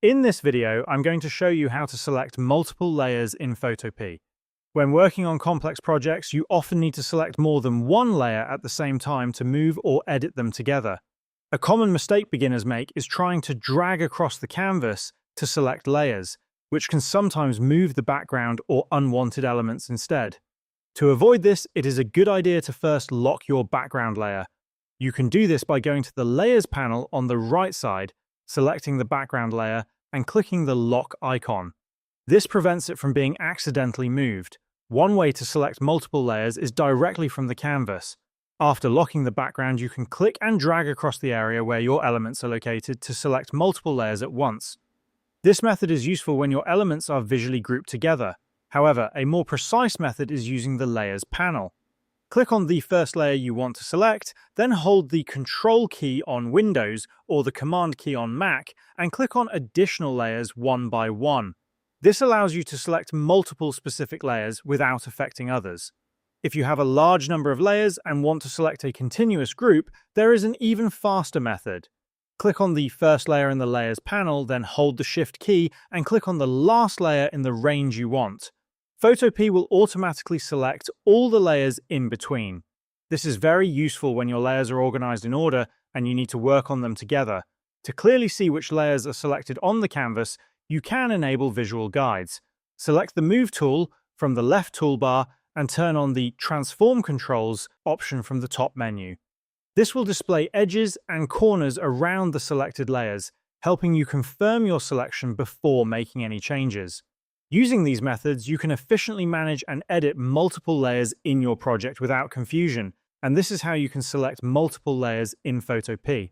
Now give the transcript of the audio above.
In this video, I'm going to show you how to select multiple layers in Photopea. When working on complex projects, you often need to select more than one layer at the same time to move or edit them together. A common mistake beginners make is trying to drag across the canvas to select layers, which can sometimes move the background or unwanted elements instead. To avoid this, it is a good idea to first lock your background layer. You can do this by going to the Layers panel on the right side, selecting the background layer, and clicking the lock icon. This prevents it from being accidentally moved. One way to select multiple layers is directly from the canvas. After locking the background, you can click and drag across the area where your elements are located to select multiple layers at once. This method is useful when your elements are visually grouped together. However, a more precise method is using the Layers panel. Click on the first layer you want to select, then hold the Control key on Windows or the Command key on Mac and click on additional layers one by one. This allows you to select multiple specific layers without affecting others. If you have a large number of layers and want to select a continuous group, there is an even faster method. Click on the first layer in the Layers panel, then hold the Shift key and click on the last layer in the range you want. Photopea will automatically select all the layers in between. This is very useful when your layers are organized in order and you need to work on them together. To clearly see which layers are selected on the canvas, you can enable visual guides. Select the Move tool from the left toolbar and turn on the Transform Controls option from the top menu. This will display edges and corners around the selected layers, helping you confirm your selection before making any changes. Using these methods, you can efficiently manage and edit multiple layers in your project without confusion, and this is how you can select multiple layers in Photopea.